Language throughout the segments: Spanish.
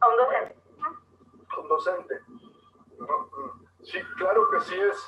A un docente. Un docente. ¿No? Sí, claro que sí es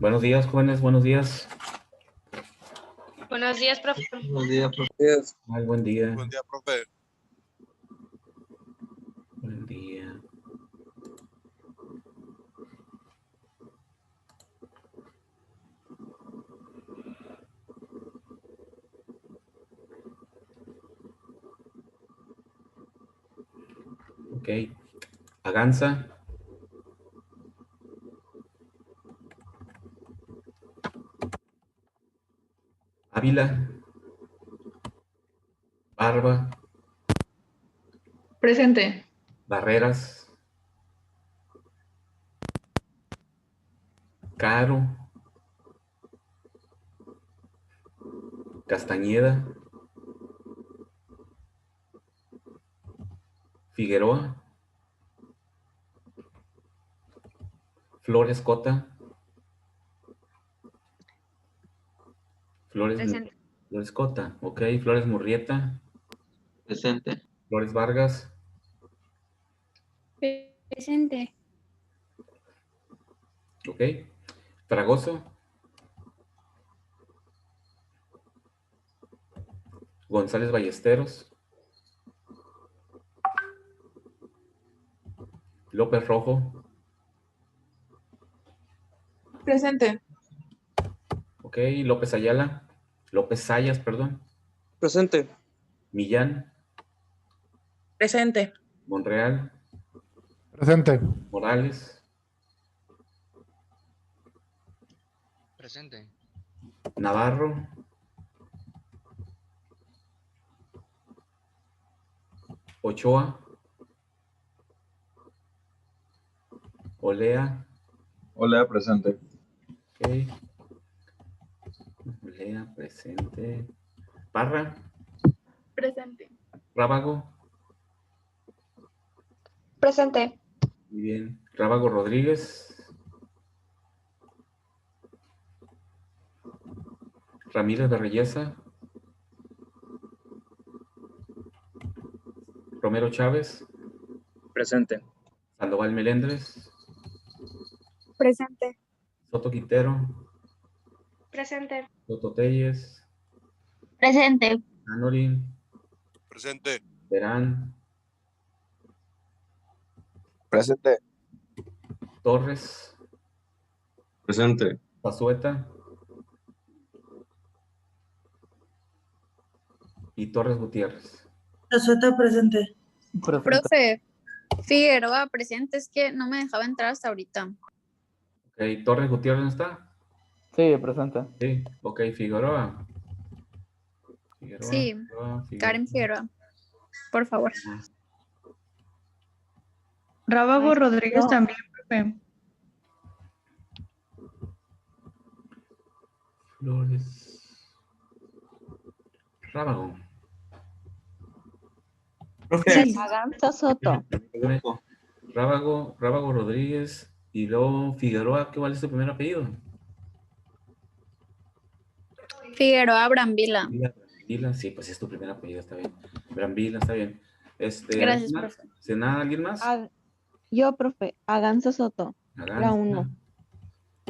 Buenos días, jóvenes, buenos días. Buenos días, profe. Buenos días, profe. Ay, buen día. Buen día, profe. Buen día. Ok. Aganza. Ávila. Barba. Presente. Barreras. Caro. Castañeda. Figueroa. Flores Cota. Presente. Flores Cota. Ok. Flores Murrieta. Presente. Flores Vargas. Presente. Ok. Fragoso. González Ballesteros. López Rojo. Presente. Ok. López Ayala. López Sayas, perdón. Presente. Millán. Presente. Monreal. Presente. Morales. Presente. Navarro. Ochoa. Olea. Hola, presente. Ok. Olea, presente. Parra. Presente. Rábago. Presente. Muy bien. Rábago Rodríguez. Ramírez de Reyesa. Romero Chávez. Presente. Sandoval Melendres. Presente. Soto Quintero. Presente. Soto Telles. Presente. Anorin. Presente. Verán. Presente. Torres. Presente. Pazueta. Y Torres Gutiérrez. Azueta presente. Profe, Figueroa, presente. Es que no me dejaba entrar hasta ahorita. Ok. Torres Gutiérrez no está. Sí, presente. Sí. Ok. Figueroa. Figueroa. Sí. Figueroa. Karen Figueroa, por favor. Rábago Ay, Rodríguez no. también, profe. Flores. Rábago. Profe. Sí. Aganza Soto. Rábago Rodríguez y luego Figueroa, ¿qué vale su primer apellido? Figueroa Brambila. Brambila, sí, pues es tu primer apellido, está bien. Brambila, está bien. ¿Alguien Gracias, más? profe. ¿Se nada alguien más? Yo, profe, Aganza Soto, la Aganza, 1.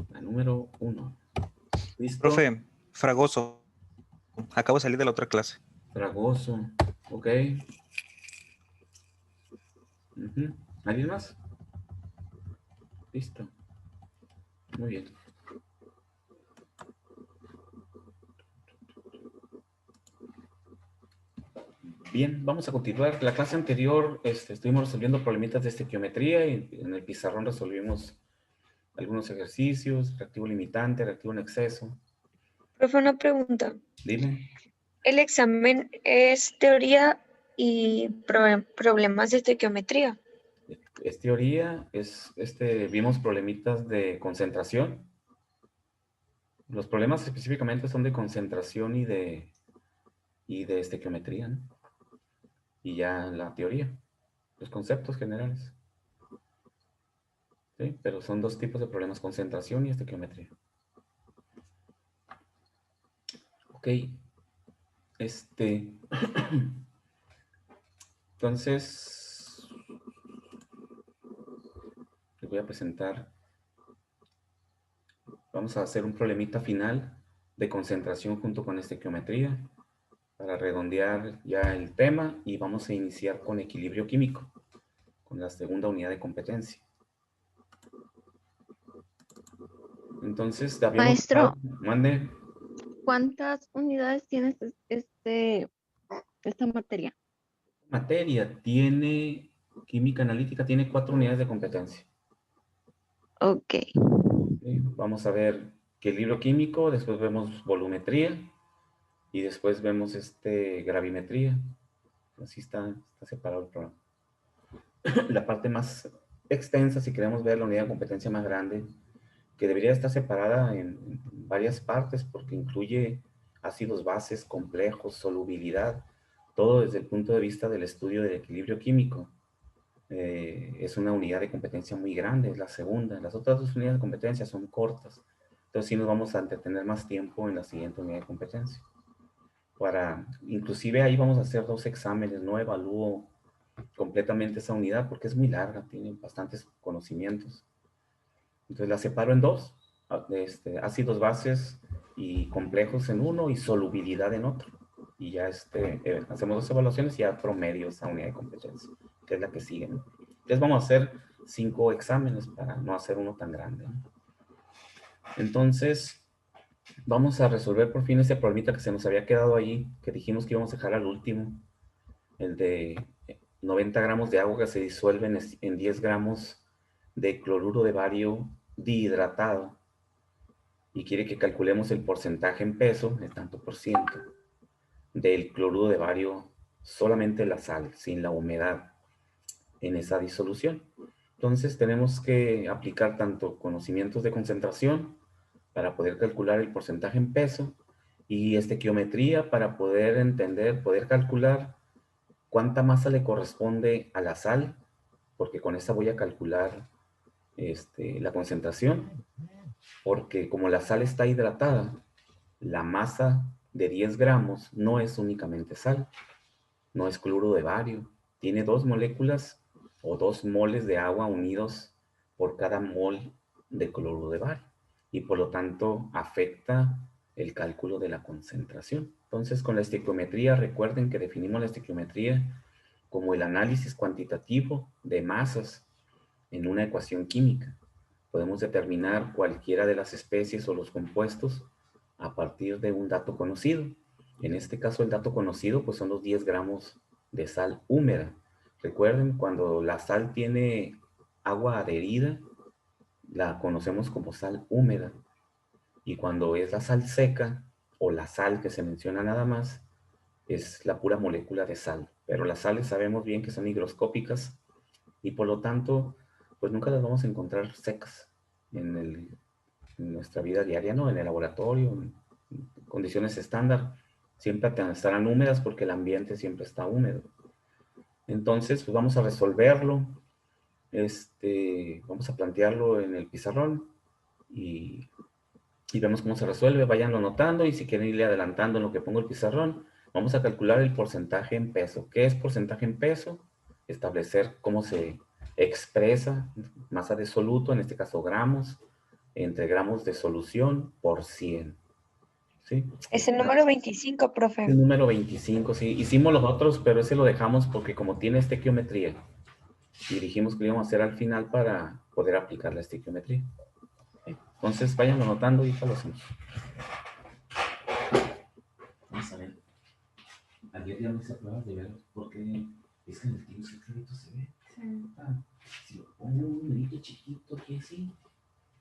la número 1. ¿Listo? Profe, Fragoso. Acabo de salir de la otra clase. Fragoso, ok. Ujú. ¿Alguien más? Listo. Muy bien. Bien, vamos a continuar. La clase anterior estuvimos resolviendo problemitas de estequiometría y en el pizarrón resolvimos algunos ejercicios, reactivo limitante, reactivo en exceso. Profe, una pregunta. Dime. El examen es teoría y problemas de estequiometría. Es teoría, vimos problemitas de concentración. Los problemas específicamente son de concentración y de estequiometría, ¿no? Y ya la teoría, los conceptos generales. ¿Sí? Pero son dos tipos de problemas, concentración y estequiometría. Ok. Entonces, les voy a presentar Vamos a hacer un problemita final de concentración junto con estequiometría para redondear ya el tema y vamos a iniciar con equilibrio químico, con la segunda unidad de competencia. Entonces, habíamos... Maestro. Mande. ¿Cuántas unidades tienes esta materia? Materia tiene, química analítica tiene 4 unidades de competencia. Ok. Vamos a ver equilibrio químico, después vemos volumetría y después vemos gravimetría. Así está separado el programa. La parte más extensa, si queremos ver la unidad de competencia más grande, que debería estar separada en varias partes porque incluye ácidos bases, complejos, solubilidad, todo desde el punto de vista del estudio del equilibrio químico. Es una unidad de competencia muy grande, es la segunda. Las otras 2 unidades de competencia son cortas. Entonces sí nos vamos a entretener más tiempo en la siguiente unidad de competencia. Inclusive ahí vamos a hacer 2 exámenes, no evalúo completamente esa unidad porque es muy larga, tiene bastantes conocimientos. Entonces la separo en 2, ácidos bases y complejos en uno y solubilidad en otro. Y ya hacemos 2 evaluaciones y ya promedio esa unidad de competencia, que es la que sigue, ¿no? Entonces vamos a hacer 5 exámenes para no hacer uno tan grande, ¿no? Entonces, vamos a resolver por fin ese problemita que se nos había quedado ahí, que dijimos que íbamos a dejar al último, el de 90 gramos de agua que se disuelven en 10 gramos de cloruro de bario dihidratado, y quiere que calculemos el porcentaje en peso, el tanto por ciento, del cloruro de bario, solamente la sal, sin la humedad, en esa disolución. Entonces tenemos que aplicar tanto conocimientos de concentración para poder calcular el porcentaje en peso y estequiometría para poder entender, poder calcular cuánta masa le corresponde a la sal, porque con esa voy a calcular la concentración, porque como la sal está hidratada, la masa de 10 gramos no es únicamente sal, no es cloruro de bario, tiene 2 moléculas o 2 moles de agua unidos por cada mol de cloruro de bario y por lo tanto afecta el cálculo de la concentración. Entonces con la estequiometría, recuerden que definimos la estequiometría como el análisis cuantitativo de masas en una ecuación química. Podemos determinar cualquiera de las especies o los compuestos a partir de un dato conocido. En este caso el dato conocido pues son los 10 gramos de sal húmeda. Recuerden, cuando la sal tiene agua adherida, la conocemos como sal húmeda. Y cuando es la sal seca o la sal que se menciona nada más, es la pura molécula de sal. Pero las sales sabemos bien que son higroscópicas y por lo tanto pues nunca las vamos a encontrar secas en nuestra vida diaria, ¿no? En el laboratorio, en condiciones estándar, siempre estarán húmedas porque el ambiente siempre está húmedo. Entonces, pues vamos a resolverlo, vamos a plantearlo en el pizarrón y vemos cómo se resuelve. Váyanlo anotando y si quieren irle adelantando en lo que pongo el pizarrón, vamos a calcular el porcentaje en peso. ¿Qué es porcentaje en peso? Establecer cómo se expresa masa de soluto, en este caso gramos, entre gramos de solución por 100. ¿Sí? Es el número 25, profe. El número 25, sí. Hicimos los otros, pero ese lo dejamos porque como tiene estequiometría, y dijimos que lo íbamos a hacer al final para poder aplicar la estequiometría. Entonces, vayan anotando y ya lo hacemos. Vamos a ver. Ayer ya no hice pruebas de ver porque es que en el Teams el crédito se ve. Sí. Si lo pongo un numerito chiquito aquí así,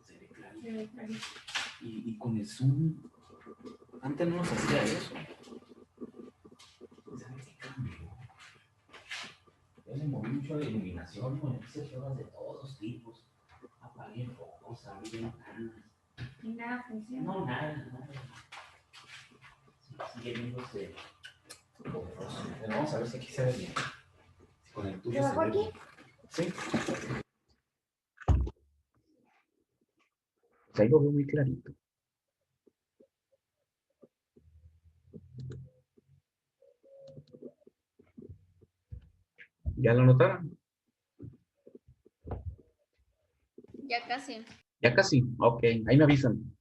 se ve clarito. Y con el Zoom, antes no nos hacía eso. ¿Sabes qué cambió? Ya le moví mucho la iluminación, me puse pruebas de todos tipos. Apagué focos, abrí ventanas. ¿Y nada funciona? No, nada. Sigue viéndose borroso. Pero vamos a ver si aquí se ve bien. Si con el tuyo se ve bien. Sí. Pues ahí lo veo muy clarito. ¿Ya lo notaron? Ya casi. Ya casi. Ok, ahí me avisan.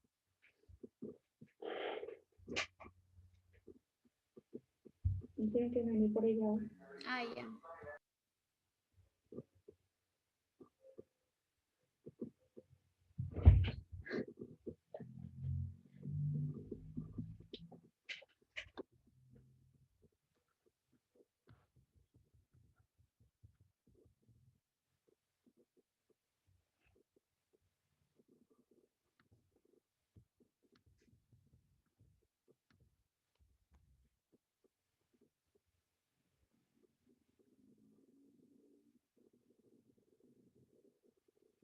tienen que venir por ella. Ah, ya.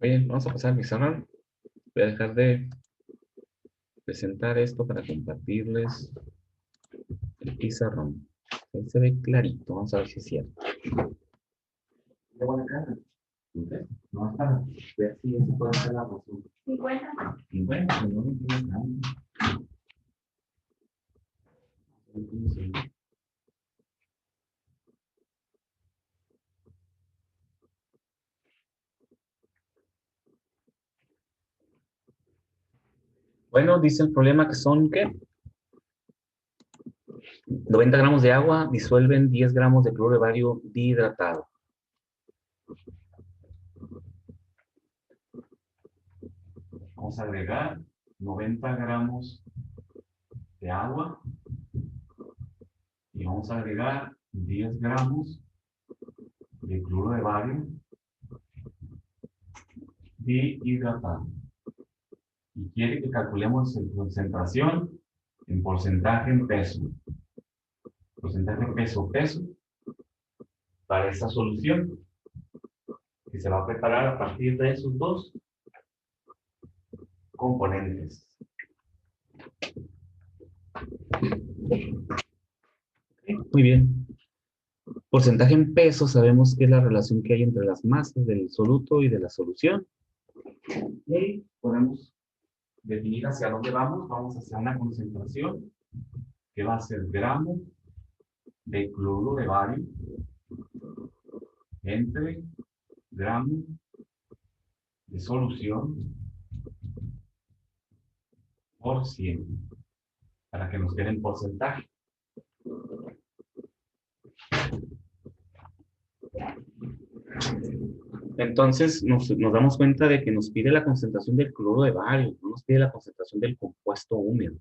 Bien, vamos a pasar a mi salón. Voy a dejar de presentar esto para compartirles el pizarrón. Ahí se ve clarito, vamos a ver si es cierto. ¿De buena cara? No, es para ver si eso puede ser la razón. 50. 50, no me entiendo nada. Bueno, dice el problema que son, ¿qué? 90 gramos de agua disuelven 10 gramos de cloruro de bario dihidratado. Vamos a agregar 90 gramos de agua y vamos a agregar 10 gramos de cloruro de bario dihidratado. Y quiere que calculemos en concentración en porcentaje en peso. Porcentaje peso para esta solución que se va a preparar a partir de esos dos componentes. Muy bien. Porcentaje en peso sabemos que es la relación que hay entre las masas del soluto y de la solución. Y podemos definir hacia dónde vamos. Vamos hacia una concentración que va a ser gramo de cloruro de bario entre gramo de solución por 100, para que nos quede en porcentaje. Entonces nos damos cuenta de que nos pide la concentración del cloruro de bario, no nos pide la concentración del compuesto húmedo.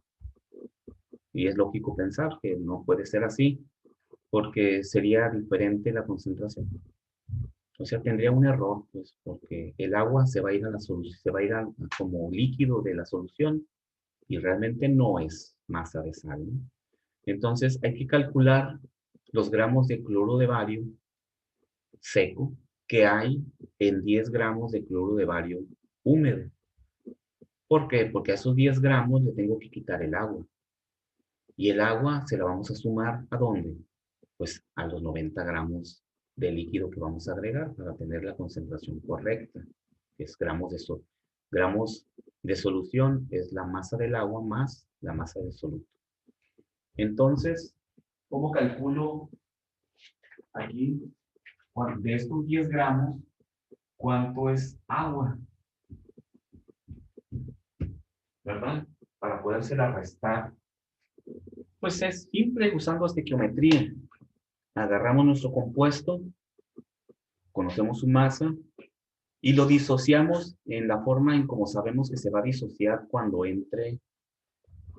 Y es lógico pensar que no puede ser así, porque sería diferente la concentración. O sea, tendría un error, pues, porque el agua se va a ir a la solución, se va a ir como líquido de la solución, y realmente no es masa de sal, ¿no? Entonces hay que calcular los gramos de cloruro de bario seco que hay en 10 gramos de cloruro de bario húmedo. ¿Por qué? Porque a esos 10 gramos le tengo que quitar el agua. Y el agua se la vamos a sumar ¿a dónde? Pues a los 90 gramos de líquido que vamos a agregar para tener la concentración correcta, que es gramos de solución, es la masa del agua más la masa del soluto. Entonces, ¿cómo calculo aquí de estos 10 gramos cuánto es agua? ¿Verdad? Para podérsela restar. Pues es simple usando estequiometría. Agarramos nuestro compuesto, conocemos su masa y lo disociamos en la forma en como sabemos que se va a disociar cuando entre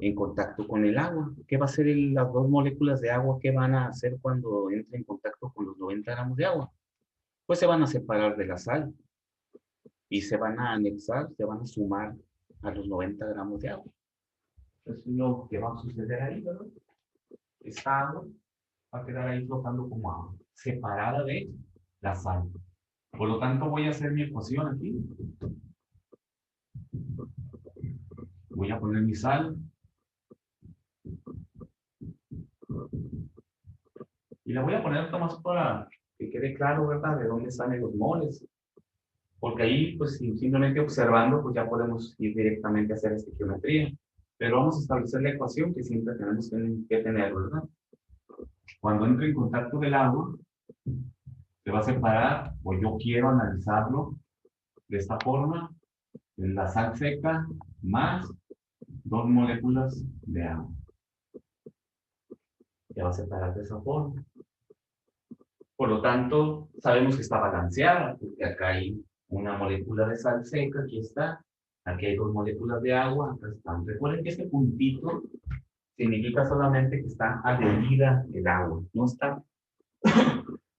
en contacto con el agua. ¿Qué va a hacer las dos moléculas de agua? ¿Qué van a hacer cuando entre en contacto con los 90 gramos de agua? Pues se van a separar de la sal y se van a anexar, se van a sumar a los 90 gramos de agua. Eso es lo que va a suceder ahí, ¿verdad? Esta agua va a quedar ahí flotando como agua, separada de la sal. Por lo tanto, voy a hacer mi ecuación aquí. Voy a poner mi sal. Y la voy a poner nomás para que quede claro, ¿verdad?, de dónde salen los moles. Porque ahí, pues, simplemente observando, pues ya podemos ir directamente a hacer estequiometría. Pero vamos a establecer la ecuación que siempre tenemos que tener, ¿verdad? Cuando entre en contacto del agua, se va a separar, o yo quiero analizarlo de esta forma, en la sal seca más 2 moléculas de agua. Se va a separar de esa forma. Por lo tanto, sabemos que está balanceada, porque acá hay una molécula de sal seca, aquí está. Aquí hay 2 moléculas de agua, acá están. Recuerden que este puntito significa solamente que está adherida el agua, no está,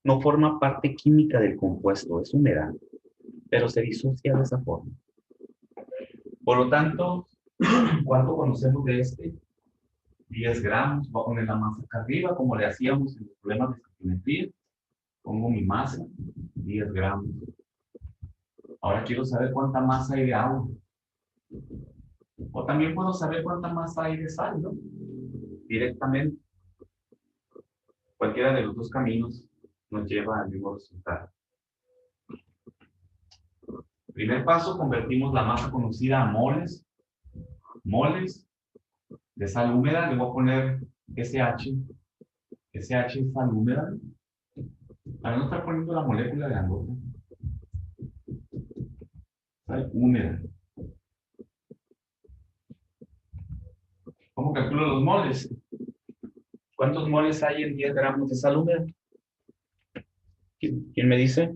no forma parte química del compuesto, es humedad, pero se disocia de esa forma. Por lo tanto, ¿cuánto conocemos de este? 10 gramos, voy a poner la masa acá arriba, como le hacíamos en los problemas de estequiometría. Pongo mi masa, 10 gramos. Ahora quiero saber cuánta masa hay de agua. O también puedo saber cuánta masa hay de sal, ¿no? Directamente. Cualquiera de los 2 caminos nos lleva al mismo resultado. Primer paso, convertimos la masa conocida a moles. Moles de sal húmeda, le voy a poner SH. SH es sal húmeda. Para no estar poniendo la molécula de gota. Sal húmeda. ¿Cómo calculo los moles? ¿Cuántos moles hay en 10 gramos de sal húmeda? ¿Quién me dice?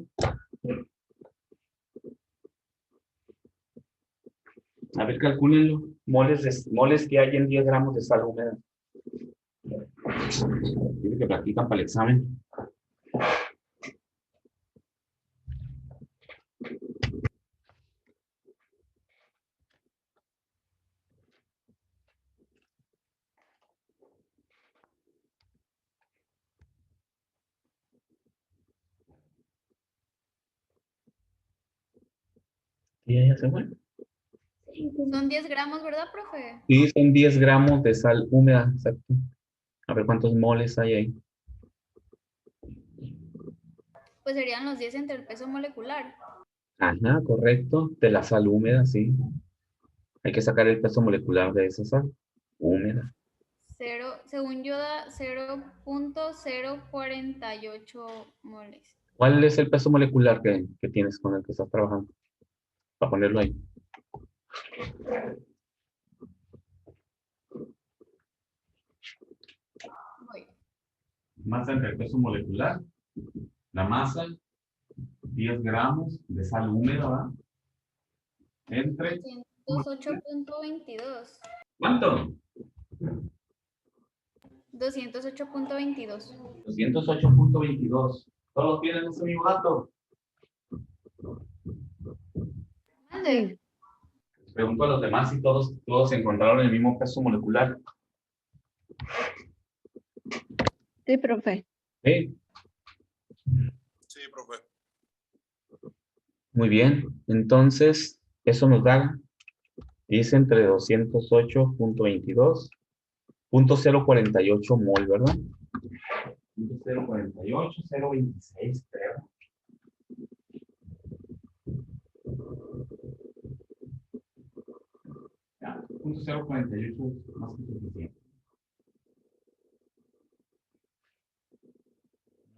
A ver, calcúlenlo. Moles que hay en 10 gramos de sal húmeda. Tiene que practican para el examen. ¿Y ya se fue? Son 10 gramos, ¿verdad, profe? Sí, son 10 gramos de sal húmeda, exacto. A ver cuántos moles hay ahí. Pues serían los 10 entre el peso molecular. Ajá, correcto. De la sal húmeda, sí. Hay que sacar el peso molecular de esa sal húmeda. Según yo da 0.048 moles. ¿Cuál es el peso molecular que tienes con el que estás trabajando? Para ponerlo ahí. Voy. Masa entre el peso molecular. La masa, 10 gramos de sal húmeda, ¿verdad? Entre... 208.22. ¿Cuánto? 208.22. 208.22. ¿Todos tienen ese mismo dato? Mande. Pregunto a los demás si todos encontraron el mismo peso molecular. Sí, profe. ¿Sí? Sí, profe. Muy bien. Entonces, eso nos da, dice entre 208.22, 0.048 mol, ¿verdad? 0.048, 0.26, creo. Ya, 0.048 es más que suficiente.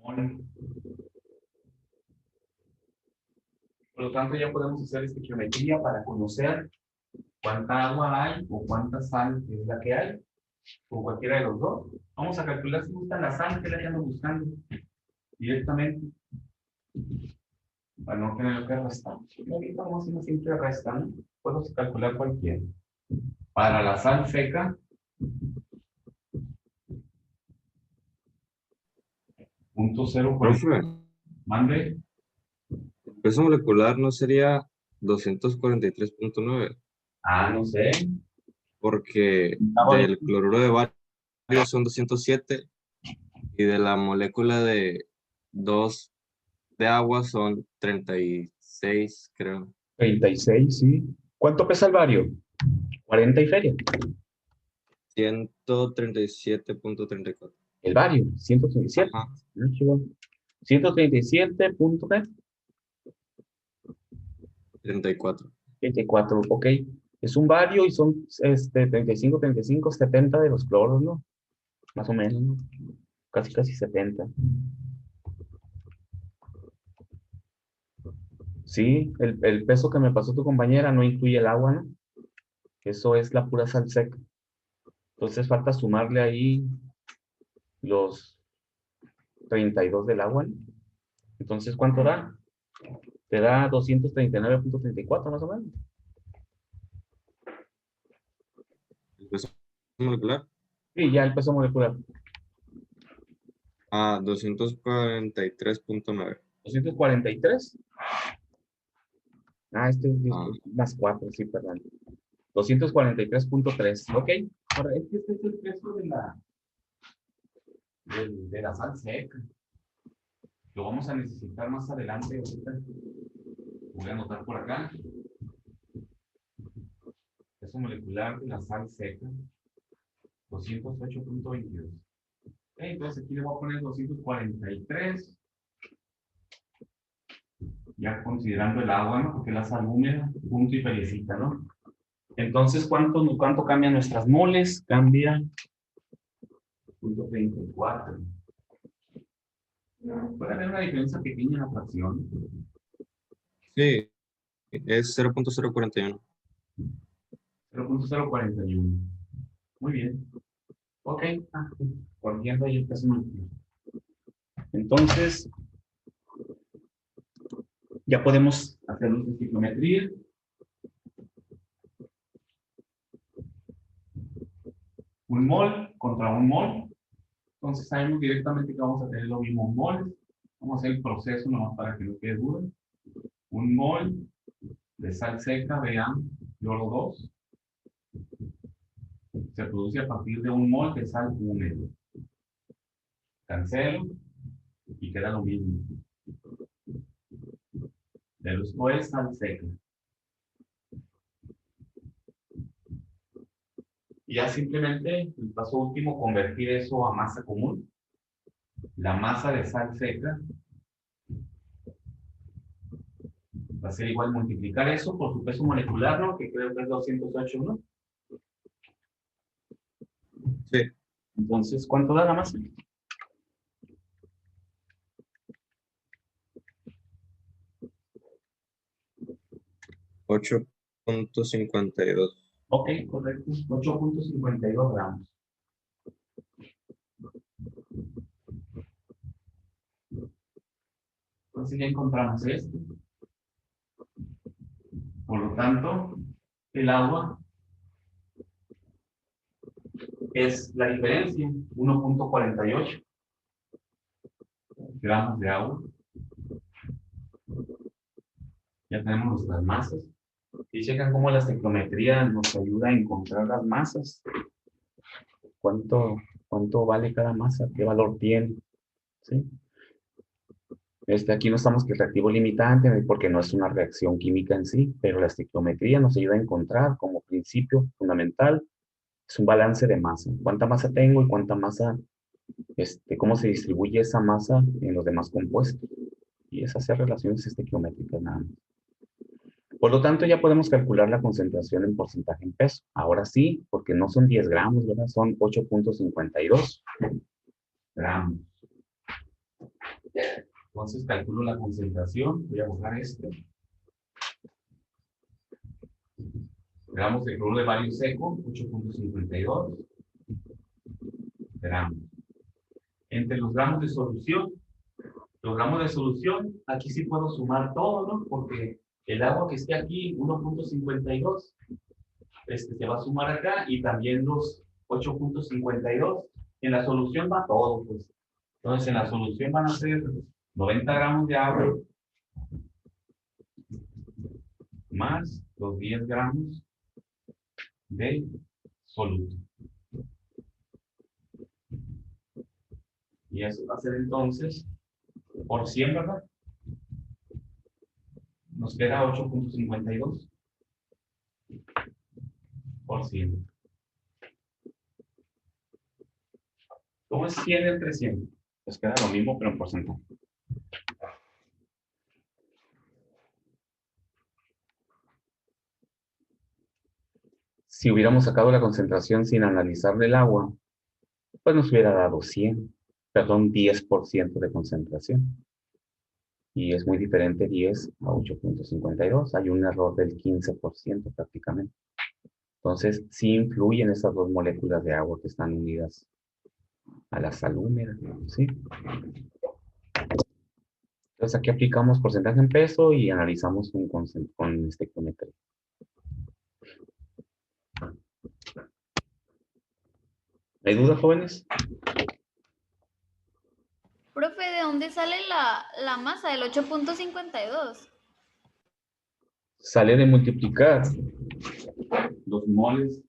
Mol. Por lo tanto, ya podemos hacer estequiometría para conocer cuánta agua hay o cuánta sal es la que hay, con cualquiera de los dos. Vamos a calcular si gusta la sal, que es la que ando buscando directamente, para no tener que restar. Ahorita vamos a hacer una simple resta, ¿no? Puedo calcular cualquiera. Para la sal seca, .0. Profe, Mande. el peso molecular no sería 243.9, Ah, no sé. porque del cloruro de bario son 207 y de la molécula de 2 de agua son 36, creo. 36, sí. ¿Cuánto pesa el bario? 40 y feria. 137.34. El bario, 137. Ajá. 137. ¿Qué? 34. 34, ok. Es un bario y son 35, 35, 70 de los cloros, ¿no? Más o menos, ¿no? Casi 70. Sí, el peso que me pasó tu compañera no incluye el agua, ¿no? Eso es la pura sal seca. Entonces falta sumarle ahí los 32 del agua, ¿no? Entonces, ¿cuánto da? Te da 239.34 más o menos. ¿El peso molecular? Sí, ya el peso molecular. 243.9. 243. Este es más 4, sí, perdón. 243.3. Ok. Ahora, este es el peso de la sal seca. Lo vamos a necesitar más adelante. Ahorita voy a anotar por acá. Peso molecular de la sal seca. 208.22. Entonces aquí le voy a poner 243. Ya considerando el agua, ¿no? Porque la sal húmeda, punto y pelecita, ¿no? Entonces, ¿cuánto cambian nuestras moles? Cambia 0.34. Puede haber una diferencia pequeña en la fracción. Sí, es 0.041. 0.041. Muy bien. Ok. Corriendo ahí el peso molecular. Entonces, ya podemos hacer luz de ciclometría. Un mol contra un mol. Entonces sabemos directamente que vamos a tener los mismos moles. Vamos a hacer el proceso nomás para que no quede duda. Un mol de sal seca, vean, cloro 2, se produce a partir de un mol de sal húmedo. Cancelo y queda lo mismo. Deduzco es sal seca. Y ya simplemente, el paso último, convertir eso a masa común. La masa de sal seca va a ser igual multiplicar eso por su peso molecular, ¿no? Que creo que es 208, ¿no? Sí. Entonces, ¿cuánto da la masa? 8.52. Ok, correcto. 8.52 gramos. Entonces ya encontramos esto. Por lo tanto, el agua es la diferencia, 1.48 gramos de agua. Ya tenemos nuestras masas. Y checan cómo la estequiometría nos ayuda a encontrar las masas. ¿Cuánto vale cada masa? ¿Qué valor tiene? ¿Sí? Aquí no estamos que reactivo limitante porque no es una reacción química en sí, pero la estequiometría nos ayuda a encontrar como principio fundamental, es un balance de masa. ¿Cuánta masa tengo y cuánta masa, cómo se distribuye esa masa en los demás compuestos? Y es hacer relaciones estequiométricas nada más. Por lo tanto, ya podemos calcular la concentración en porcentaje en peso. Ahora sí, porque no son 10 gramos, ¿verdad? Son 8.52 gramos. Entonces calculo la concentración. Voy a buscar esto. Gramos de cloruro de bario seco, 8.52 gramos. Entre los gramos de solución, aquí sí puedo sumar todo, ¿no? Porque el agua que esté aquí, 1.52, se va a sumar acá, y también los 8.52. En la solución va todo, pues. Entonces, en la solución van a ser 90 gramos de agua más los 10 gramos de soluto. Y eso va a ser entonces por 100, ¿verdad? Nos queda 8.52 por 100. ¿Cómo es 100 entre 100? Pues queda lo mismo, pero en porcentaje. Si hubiéramos sacado la concentración sin analizar el agua, pues nos hubiera dado 10% de concentración. Y es muy diferente 10 a 8.52. Hay un error del 15% prácticamente. Entonces, sí influyen esas dos moléculas de agua que están unidas a la sal húmeda, ¿sí? Entonces, Entonces aquí aplicamos porcentaje en peso y analizamos con estequiometría. ¿Hay dudas, jóvenes? Profe, ¿de dónde sale la masa del 8.52? Sale de multiplicar los moles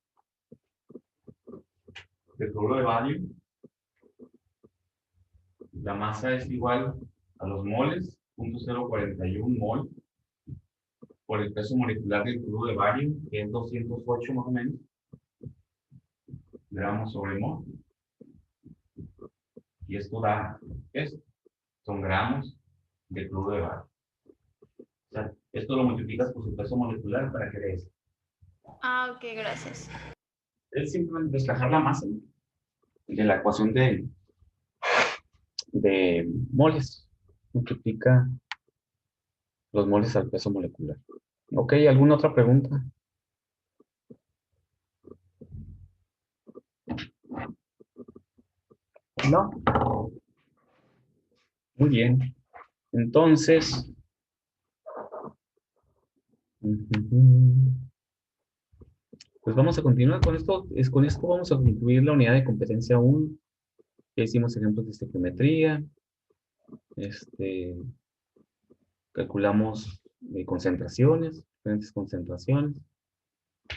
de cloruro de bario. La masa es igual a los moles, 0.041 mol, por el peso molecular del cloruro de bario, que es 208 más o menos, gramos sobre mol. Y esto da, esto, son gramos de cloruro de bario. O sea, esto lo multiplicas por su peso molecular para que dé esto. Ah, ok, gracias. Es simplemente despejar la masa, ¿no?, de la ecuación de moles. Multiplica los moles al peso molecular. Ok, ¿alguna otra pregunta? No. Muy bien. Entonces, pues vamos a continuar con esto. Con esto vamos a concluir la unidad de competencia 1. Ya hicimos ejemplos de estequiometría. Calculamos concentraciones, diferentes concentraciones.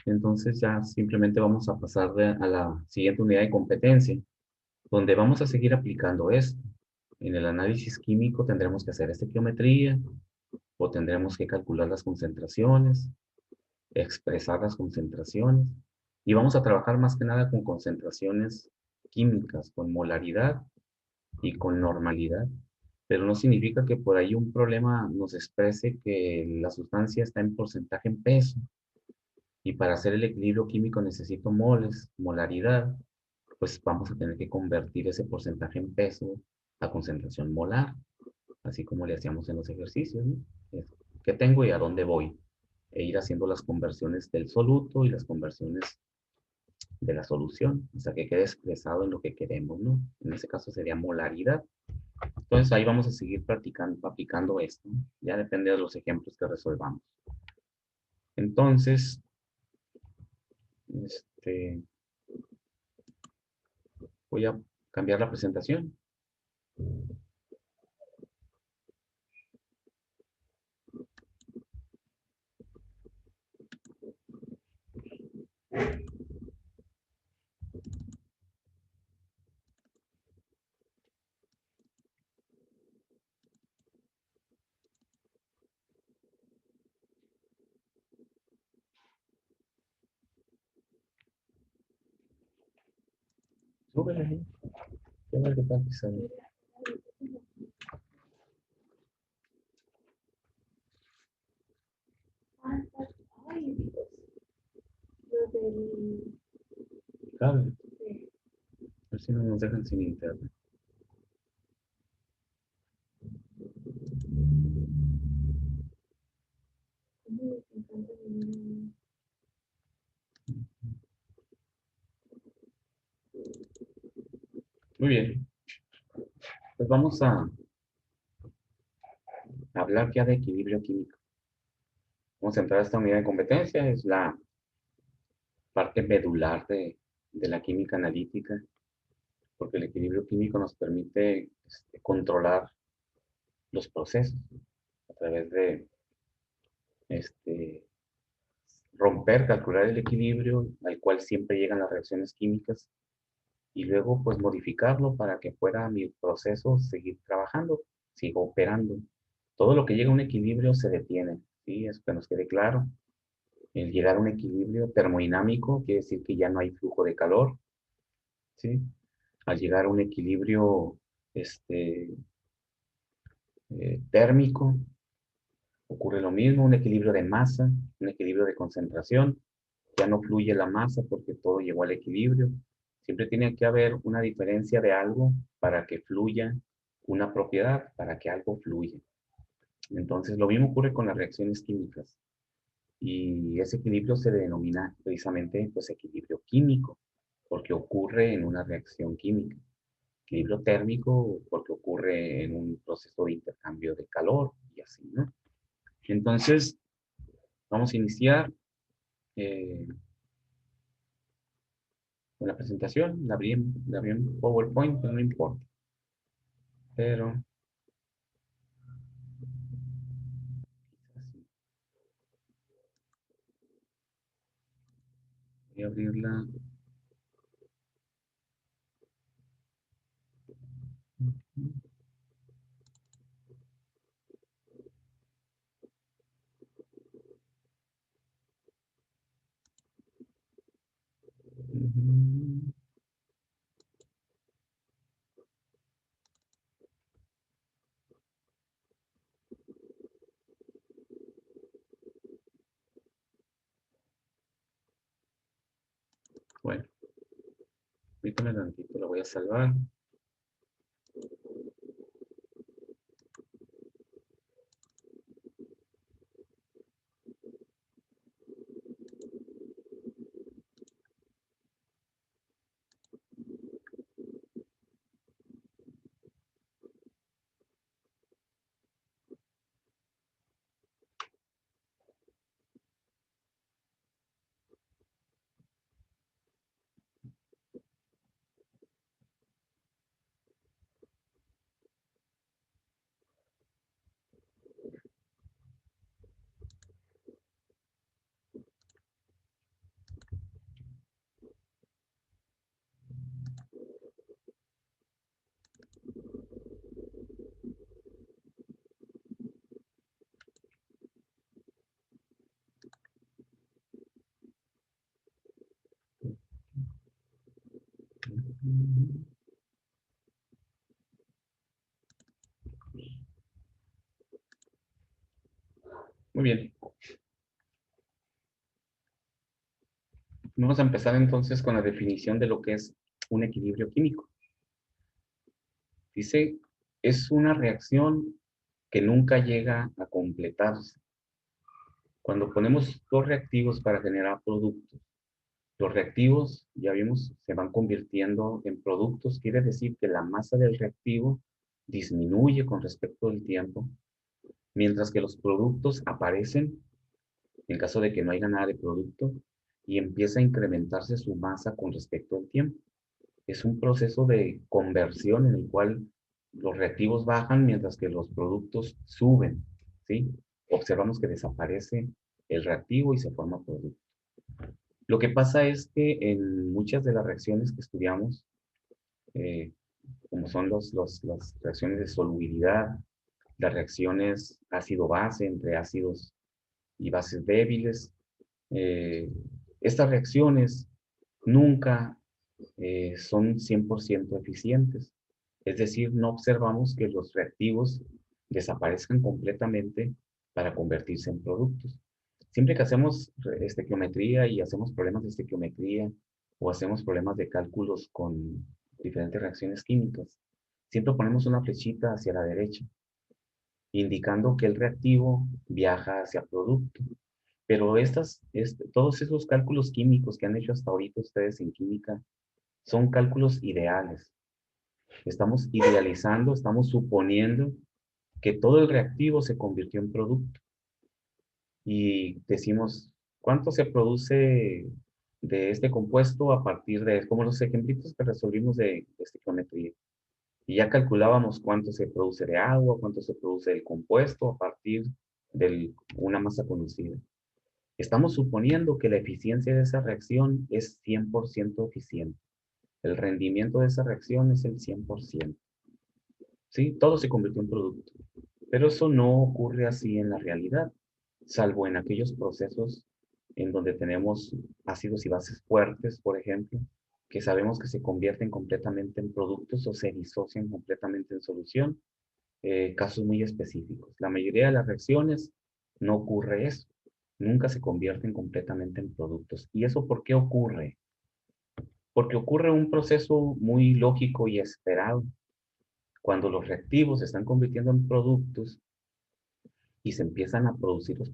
Entonces ya simplemente vamos a pasar a la siguiente unidad de competencia, donde vamos a seguir aplicando esto. En el análisis químico tendremos que hacer estequiometría, o tendremos que calcular las concentraciones, expresar las concentraciones, y vamos a trabajar más que nada con concentraciones químicas, con molaridad y con normalidad. Pero no significa que por ahí un problema nos exprese que la sustancia está en porcentaje en peso, y para hacer el equilibrio químico necesito moles, molaridad, pues vamos a tener que convertir ese porcentaje en peso a concentración molar, así como le hacíamos en los ejercicios, ¿no? ¿Qué tengo y a dónde voy? E ir haciendo las conversiones del soluto y las conversiones de la solución, hasta que quede expresado en lo que queremos, ¿no? En ese caso sería molaridad. Entonces ahí vamos a seguir practicando, aplicando esto, ¿no? Ya depende de los ejemplos que resolvamos. Entonces, voy a cambiar la presentación. Súbele ahí. ¿Qué más le está pisando? Cable. A ver si no nos dejan sin internet. Muy bien. Pues vamos a hablar ya de equilibrio químico. Vamos a entrar a esta unidad de competencia. Es la parte medular de la química analítica, porque el equilibrio químico nos permite controlar los procesos a través de romper, calcular el equilibrio al cual siempre llegan las reacciones químicas, y luego pues modificarlo para que pueda mi proceso seguir trabajando, siga operando. Todo lo que llega a un equilibrio se detiene, ¿sí? Es que nos quede claro. El llegar a un equilibrio termodinámico quiere decir que ya no hay flujo de calor, ¿sí? Al llegar a un equilibrio térmico, ocurre lo mismo, un equilibrio de masa, un equilibrio de concentración. Ya no fluye la masa porque todo llegó al equilibrio. Siempre tiene que haber una diferencia de algo para que fluya una propiedad, para que algo fluya. Entonces, lo mismo ocurre con las reacciones químicas. Y ese equilibrio se denomina precisamente pues, equilibrio químico, porque ocurre en una reacción química. Equilibrio térmico porque ocurre en un proceso de intercambio cambio de calor y así, ¿no? Entonces, vamos a iniciar con la presentación. La abrí en PowerPoint, pero no importa. Pero así. Voy a abrirla. Bueno, permítame tantito, la voy a salvar. Muy bien. Vamos a empezar entonces con la definición de lo que es un equilibrio químico. Dice, es una reacción que nunca llega a completarse. Cuando ponemos dos reactivos para generar productos, los reactivos, ya vimos, se van convirtiendo en productos. Quiere decir que la masa del reactivo disminuye con respecto al tiempo, mientras que los productos aparecen en caso de que no haya nada de producto y empieza a incrementarse su masa con respecto al tiempo. Es un proceso de conversión en el cual los reactivos bajan mientras que los productos suben, ¿sí? Observamos que desaparece el reactivo y se forma producto. Lo que pasa es que en muchas de las reacciones que estudiamos, como son las reacciones de solubilidad, las reacciones ácido-base entre ácidos y bases débiles, estas reacciones nunca son 100% eficientes. Es decir, no observamos que los reactivos desaparezcan completamente para convertirse en productos. Siempre que hacemos estequiometría y hacemos problemas de estequiometría o hacemos problemas de cálculos con diferentes reacciones químicas, siempre ponemos una flechita hacia la derecha, indicando que el reactivo viaja hacia producto. Pero todos esos cálculos químicos que han hecho hasta ahorita ustedes en química son cálculos ideales. Estamos idealizando, estamos suponiendo que todo el reactivo se convirtió en producto. Y decimos, ¿cuánto se produce de este compuesto a partir de, como los ejemplitos que resolvimos de estequiometría? Y ya calculábamos cuánto se produce de agua, cuánto se produce del compuesto a partir de una masa conocida. Estamos suponiendo que la eficiencia de esa reacción es 100% eficiente. El rendimiento de esa reacción es el 100%. ¿Sí? Todo se convirtió en producto. Pero eso no ocurre así en la realidad, salvo en aquellos procesos en donde tenemos ácidos y bases fuertes, por ejemplo, que sabemos que se convierten completamente en productos o se disocian completamente en solución. Casos muy específicos. La mayoría de las reacciones no ocurre eso. Nunca se convierten completamente en productos. ¿Y eso por qué ocurre? Porque ocurre un proceso muy lógico y esperado. Cuando los reactivos se están convirtiendo en productos y se empiezan a producir los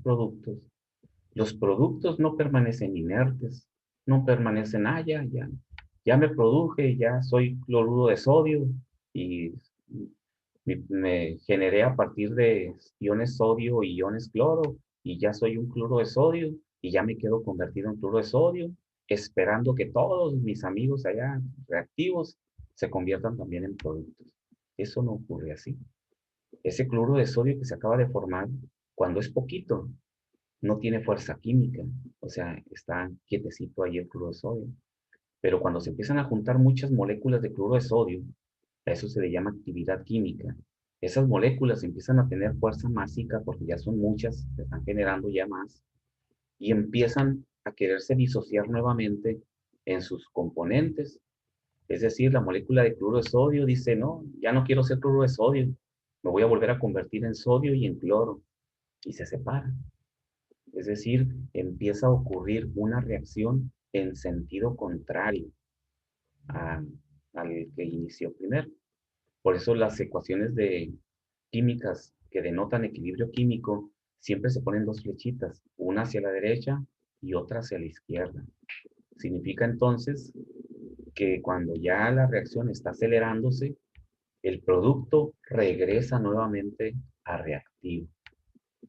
productos no permanecen inertes, no permanecen, ya me produje, ya soy cloruro de sodio y Me generé a partir de iones sodio y iones cloro, y ya soy un cloro de sodio, y ya me quedo convertido en cloro de sodio, esperando que todos mis amigos allá reactivos se conviertan también en productos. Eso no ocurre así. Ese cloro de sodio que se acaba de formar, cuando es poquito, no tiene fuerza química, o sea, está quietecito ahí el cloro de sodio. Pero cuando se empiezan a juntar muchas moléculas de cloro de sodio, a eso se le llama actividad química. Esas moléculas empiezan a tener fuerza másica porque ya son muchas, se están generando ya más, y empiezan a quererse disociar nuevamente en sus componentes. Es decir, la molécula de cloro de sodio dice, no, ya no quiero ser cloro de sodio, me voy a volver a convertir en sodio y en cloro, y se separan. Es decir, empieza a ocurrir una reacción en sentido contrario a, al que inició primero. Por eso las ecuaciones de químicas que denotan equilibrio químico siempre se ponen dos flechitas, una hacia la derecha y otra hacia la izquierda. Significa entonces que cuando ya la reacción está acelerándose, el producto regresa nuevamente a reactivo.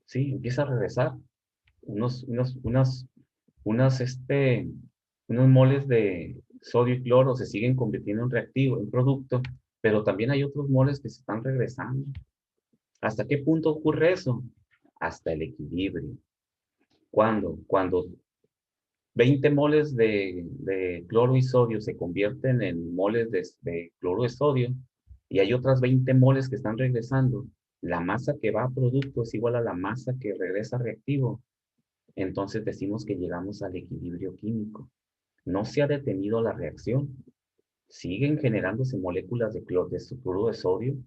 ¿Sí? Empieza a regresar unos moles de sodio y cloro se siguen convirtiendo en reactivo, en producto, pero también hay otros moles que se están regresando. ¿Hasta qué punto ocurre eso? Hasta el equilibrio. ¿Cuándo? Cuando 20 moles de cloro y sodio se convierten en moles de cloro de sodio y hay otras 20 moles que están regresando, la masa que va a producto es igual a la masa que regresa a reactivo. Entonces decimos que llegamos al equilibrio químico. No se ha detenido la reacción. Siguen generándose moléculas de cloro de sodio,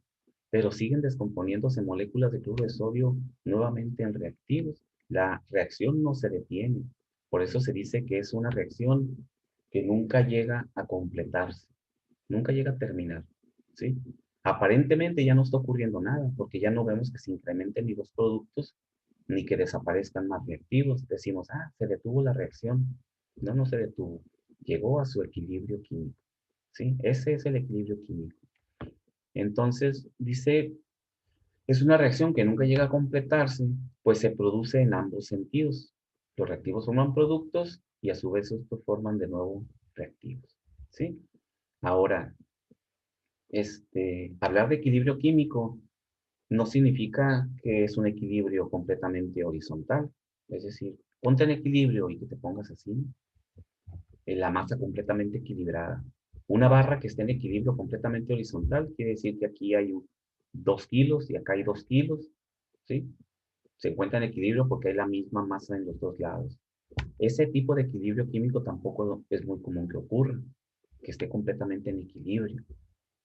pero siguen descomponiéndose moléculas de cloro de sodio nuevamente en reactivos. La reacción no se detiene. Por eso se dice que es una reacción que nunca llega a completarse, nunca llega a terminar, ¿sí? Aparentemente ya no está ocurriendo nada, porque ya no vemos que se incrementen ni los productos, ni que desaparezcan más reactivos. Decimos, se detuvo la reacción. No, no se detuvo. Llegó a su equilibrio químico, ¿sí? Ese es el equilibrio químico. Entonces, dice, es una reacción que nunca llega a completarse, pues se produce en ambos sentidos. Los reactivos forman productos y a su vez estos forman de nuevo reactivos, ¿sí? Ahora, hablar de equilibrio químico no significa que es un equilibrio completamente horizontal. Es decir, ponte en equilibrio y que te pongas así, en la masa completamente equilibrada. Una barra que esté en equilibrio completamente horizontal quiere decir que aquí hay 2 kilos y acá hay 2 kilos, ¿sí? Se encuentra en equilibrio porque hay la misma masa en los dos lados. Ese tipo de equilibrio químico tampoco es muy común que ocurra, que esté completamente en equilibrio,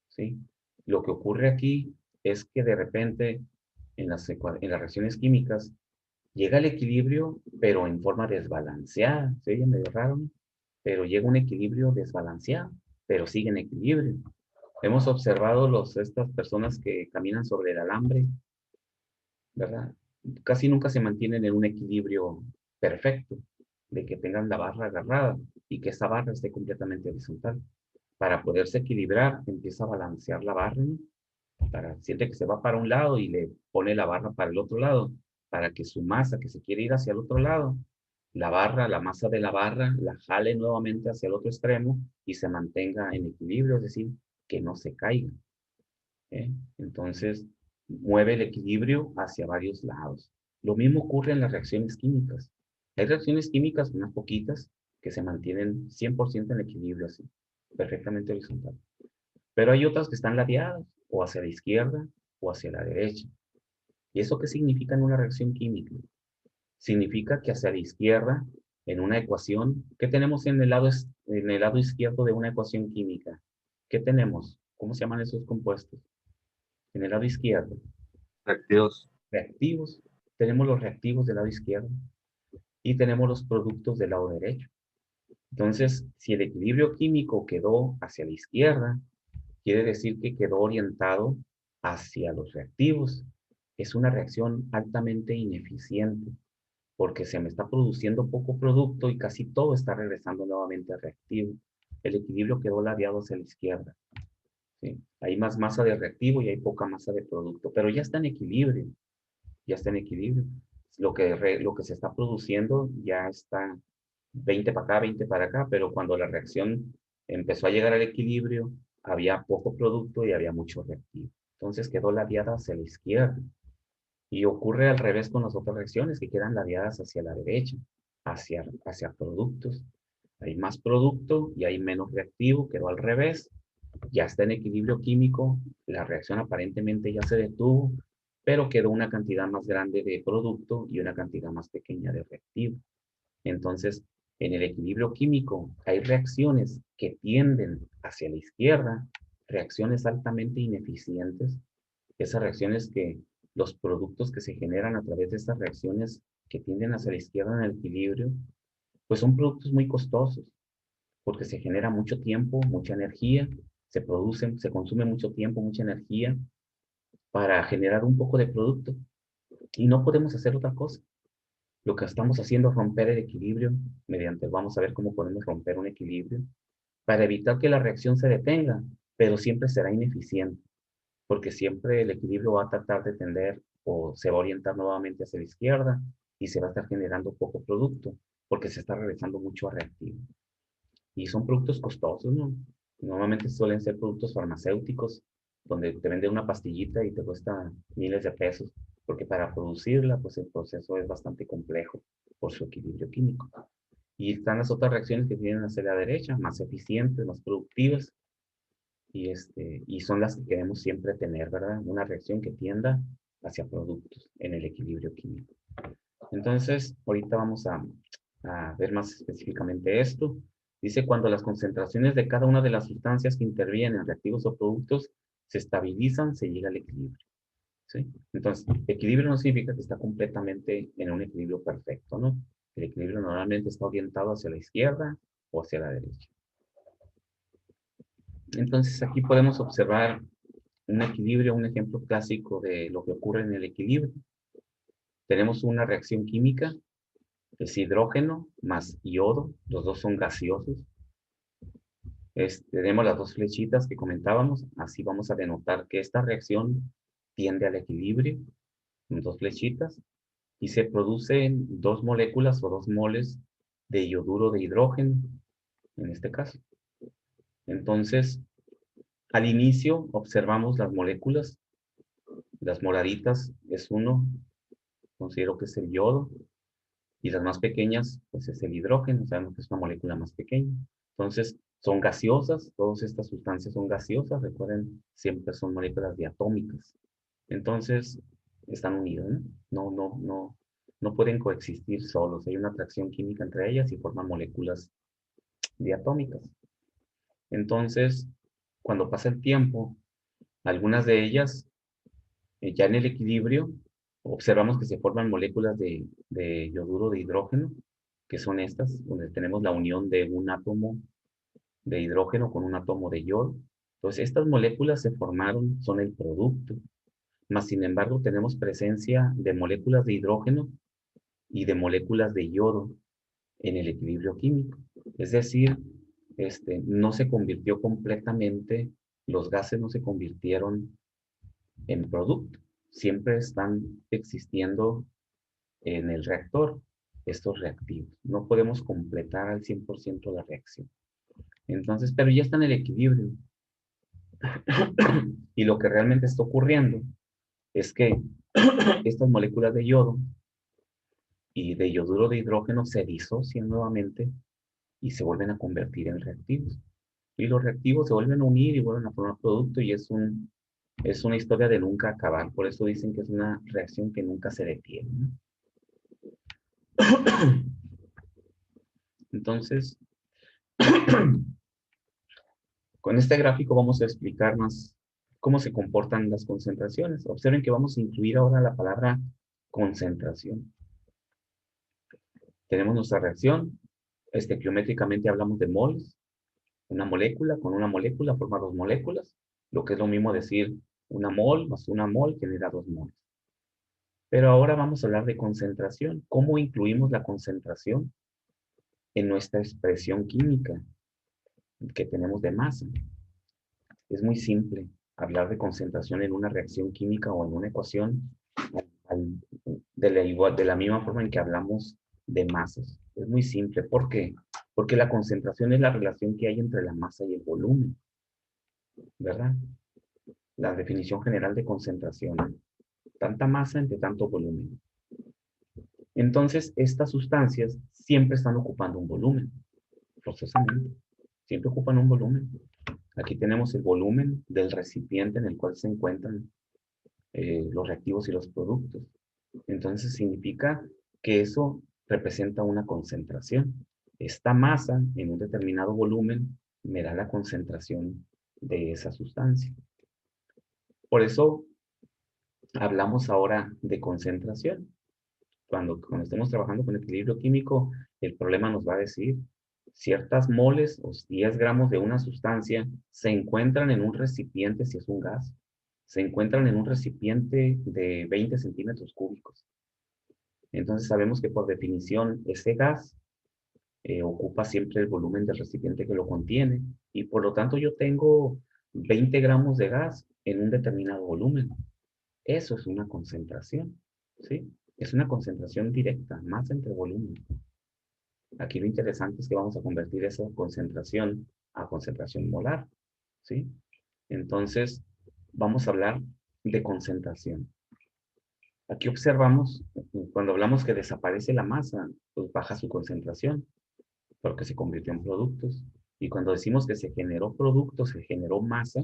¿sí? Lo que ocurre aquí es que de repente en las reacciones químicas llega el equilibrio, pero en forma desbalanceada. Se oye medio raro, ¿no? Pero llega un equilibrio desbalanceado, pero sigue en equilibrio. Hemos observado estas personas que caminan sobre el alambre, ¿verdad? Casi nunca se mantienen en un equilibrio perfecto, de que tengan la barra agarrada y que esa barra esté completamente horizontal. Para poderse equilibrar, empieza a balancear la barra, ¿no? Siente que se va para un lado y le pone la barra para el otro lado, para que su masa que se quiere ir hacia el otro lado, la masa de la barra, la jale nuevamente hacia el otro extremo y se mantenga en equilibrio, es decir, que no se caiga. Entonces, mueve el equilibrio hacia varios lados. Lo mismo ocurre en las reacciones químicas. Hay reacciones químicas, unas poquitas, que se mantienen 100% en equilibrio así, perfectamente horizontal. Pero hay otras que están ladeadas, o hacia la izquierda, o hacia la derecha. ¿Y eso qué significa en una reacción química? Significa que hacia la izquierda, en una ecuación, ¿qué tenemos en el lado izquierdo de una ecuación química? ¿Qué tenemos? ¿Cómo se llaman esos compuestos? En el lado izquierdo. Reactivos. Reactivos. Tenemos los reactivos del lado izquierdo y tenemos los productos del lado derecho. Entonces, si el equilibrio químico quedó hacia la izquierda, quiere decir que quedó orientado hacia los reactivos. Es una reacción altamente ineficiente porque se me está produciendo poco producto y casi todo está regresando nuevamente al reactivo. El equilibrio quedó ladeado hacia la izquierda. ¿sí? Hay más masa de reactivo y hay poca masa de producto, pero ya está en equilibrio, ya está en equilibrio. Lo que se está produciendo ya está 20 para acá, 20 para acá, pero cuando la reacción empezó a llegar al equilibrio, había poco producto y había mucho reactivo. Entonces quedó ladeada hacia la izquierda. Y ocurre al revés con las otras reacciones que quedan ladeadas hacia la derecha, hacia productos. Hay más producto y hay menos reactivo, quedó al revés. Ya está en equilibrio químico, la reacción aparentemente ya se detuvo, pero quedó una cantidad más grande de producto y una cantidad más pequeña de reactivo. Entonces, en el equilibrio químico hay reacciones que tienden hacia la izquierda, reacciones altamente ineficientes, esas reacciones que los productos que se generan a través de estas reacciones que tienden hacia la izquierda en el equilibrio, pues son productos muy costosos, porque se genera mucho tiempo, mucha energía, se consume mucho tiempo, mucha energía para generar un poco de producto y no podemos hacer otra cosa. Lo que estamos haciendo es romper el equilibrio vamos a ver cómo podemos romper un equilibrio para evitar que la reacción se detenga, pero siempre será ineficiente, porque siempre el equilibrio va a tratar de tender o se va a orientar nuevamente hacia la izquierda y se va a estar generando poco producto, porque se está regresando mucho a reactivo. Y son productos costosos, ¿no? Normalmente suelen ser productos farmacéuticos, donde te venden una pastillita y te cuesta miles de pesos, porque para producirla, pues el proceso es bastante complejo por su equilibrio químico. Y están las otras reacciones que tienen hacia la derecha, más eficientes, más productivas, y son las que queremos siempre tener, ¿verdad? Una reacción que tienda hacia productos en el equilibrio químico. Entonces, ahorita vamos a ver más específicamente esto. Dice, cuando las concentraciones de cada una de las sustancias que intervienen en reactivos o productos se estabilizan, se llega al equilibrio. ¿Sí? Entonces, equilibrio no significa que está completamente en un equilibrio perfecto, ¿no? El equilibrio normalmente está orientado hacia la izquierda o hacia la derecha. Entonces, aquí podemos observar un equilibrio, un ejemplo clásico de lo que ocurre en el equilibrio. Tenemos una reacción química, es hidrógeno más yodo, los dos son gaseosos. Tenemos las dos flechitas que comentábamos, así vamos a denotar que esta reacción tiende al equilibrio, con dos flechitas, y se producen dos moléculas o 2 moles de yoduro de hidrógeno, en este caso. Entonces, al inicio observamos las moléculas, las moraditas es uno, considero que es el yodo, y las más pequeñas, pues es el hidrógeno, sabemos que es una molécula más pequeña. Entonces, son gaseosas, todas estas sustancias son gaseosas, recuerden, siempre son moléculas diatómicas. Entonces, están unidas, ¿no? No pueden coexistir solos, hay una atracción química entre ellas y forman moléculas diatómicas. Entonces, cuando pasa el tiempo, algunas de ellas, ya en el equilibrio, observamos que se forman moléculas de yoduro de hidrógeno, que son estas, donde tenemos la unión de un átomo de hidrógeno con un átomo de yodo. Entonces, estas moléculas se formaron, son el producto. Mas, sin embargo, tenemos presencia de moléculas de hidrógeno y de moléculas de yodo en el equilibrio químico. Es decir, no se convirtió completamente, los gases no se convirtieron en producto. Siempre están existiendo en el reactor estos reactivos. No podemos completar al 100% la reacción. Entonces, pero ya está en el equilibrio. Y lo que realmente está ocurriendo es que estas moléculas de yodo y de yoduro de hidrógeno se disocian nuevamente y se vuelven a convertir en reactivos. Y los reactivos se vuelven a unir y vuelven a formar producto y es una historia de nunca acabar. Por eso dicen que es una reacción que nunca se detiene, ¿no? Entonces, con este gráfico vamos a explicar más cómo se comportan las concentraciones. Observen que vamos a incluir ahora la palabra concentración. Tenemos nuestra reacción. Estequiométricamente hablamos de moles. Una molécula con una molécula forma 2 moléculas. Lo que es lo mismo decir una mol más una mol genera 2 moles. Pero ahora vamos a hablar de concentración. ¿Cómo incluimos la concentración en nuestra expresión química que tenemos de masa? Es muy simple hablar de concentración en una reacción química o en una ecuación de la misma forma en que hablamos de masas. Es muy simple. ¿Por qué? Porque la concentración es la relación que hay entre la masa y el volumen, ¿verdad? La definición general de concentración. Tanta masa entre tanto volumen. Entonces, estas sustancias siempre están ocupando un volumen, forzosamente. Siempre ocupan un volumen. Aquí tenemos el volumen del recipiente en el cual se encuentran los reactivos y los productos. Entonces, significa que eso representa una concentración. Esta masa en un determinado volumen me da la concentración de esa sustancia. Por eso hablamos ahora de concentración. Cuando estemos trabajando con equilibrio químico, el problema nos va a decir ciertas moles o 10 gramos de una sustancia se encuentran en un recipiente si es un gas, se encuentran en un recipiente de 20 centímetros cúbicos. Entonces sabemos que por definición ese gas ocupa siempre el volumen del recipiente que lo contiene y por lo tanto yo tengo 20 gramos de gas en un determinado volumen. Eso es una concentración, ¿sí? Es una concentración directa, masa entre volumen. Aquí lo interesante es que vamos a convertir esa concentración a concentración molar, ¿sí? Entonces, vamos a hablar de concentración. Aquí observamos, cuando hablamos que desaparece la masa, pues baja su concentración, porque se convirtió en productos. Y cuando decimos que se generó producto, se generó masa,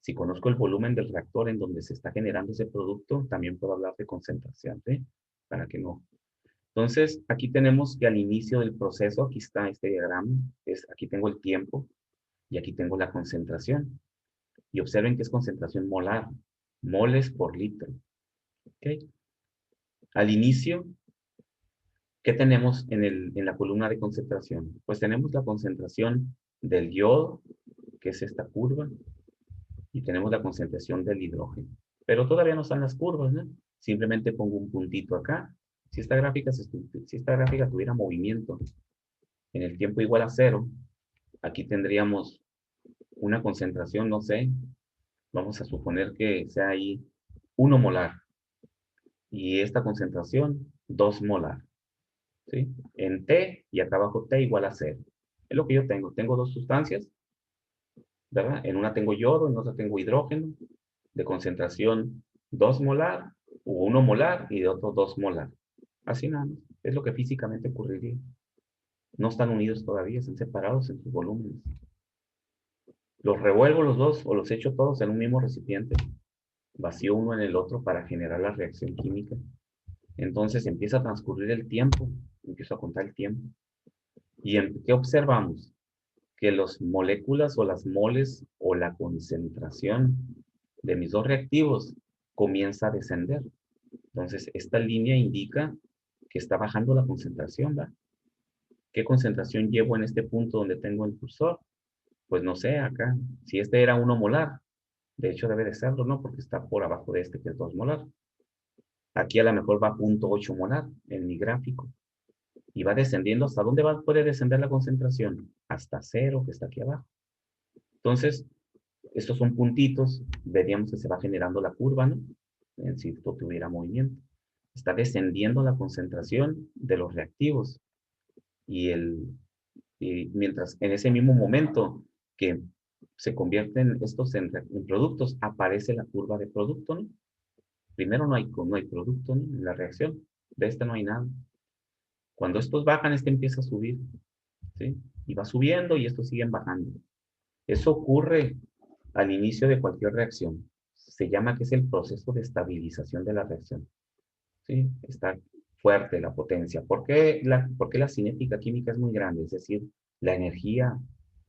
si conozco el volumen del reactor en donde se está generando ese producto, también puedo hablar de concentración, ¿sí? Para que no. Entonces, aquí tenemos que al inicio del proceso, aquí está este diagrama, aquí tengo el tiempo y aquí tengo la concentración. Y observen que es concentración molar, moles por litro. ¿Okay? Al inicio, ¿qué tenemos en la columna de concentración? Pues tenemos la concentración del yodo, que es esta curva, y tenemos la concentración del hidrógeno. Pero todavía no están las curvas, ¿no? Simplemente pongo un puntito acá. Si esta gráfica tuviera movimiento en el tiempo igual a 0, aquí tendríamos una concentración, no sé, vamos a suponer que sea ahí 1 molar. Y esta concentración, 2 molar. ¿Sí? En T y acá abajo T igual a 0. Es lo que yo tengo. Tengo dos sustancias, ¿verdad? En una tengo yodo, en otra tengo hidrógeno, de concentración 2 molar, o 1 molar, y de otro 2 molar. Así nada más. Es lo que físicamente ocurriría. No están unidos todavía, están separados en sus volúmenes. Los revuelvo los dos, o los echo todos en un mismo recipiente. Vacío uno en el otro para generar la reacción química. Entonces empieza a transcurrir el tiempo, empiezo a contar el tiempo. ¿Y qué observamos? Que las moléculas o las moles o la concentración de mis dos reactivos comienza a descender. Entonces, esta línea indica que está bajando la concentración, ¿verdad? ¿Qué concentración llevo en este punto donde tengo el cursor? Pues no sé, acá. Si este era 1 molar, de hecho debe de serlo, ¿no? Porque está por abajo de este que es 2 molar. Aquí a lo mejor va 0.8 molar en mi gráfico. Y va descendiendo. ¿Hasta dónde puede descender la concentración? Hasta 0, que está aquí abajo. Entonces, estos son puntitos. Veríamos que se va generando la curva, ¿no? Si esto tuviera movimiento. Está descendiendo la concentración de los reactivos. Y mientras en ese mismo momento que se convierten estos en productos, aparece la curva de producto, ¿no? Primero no hay producto, ¿no? En la reacción. De este no hay nada. Cuando estos bajan, este empieza a subir, ¿sí? Y va subiendo y estos siguen bajando. Eso ocurre al inicio de cualquier reacción. Se llama que es el proceso de estabilización de la reacción. ¿Sí? Está fuerte la potencia. ¿Por qué la cinética química es muy grande? Es decir, la energía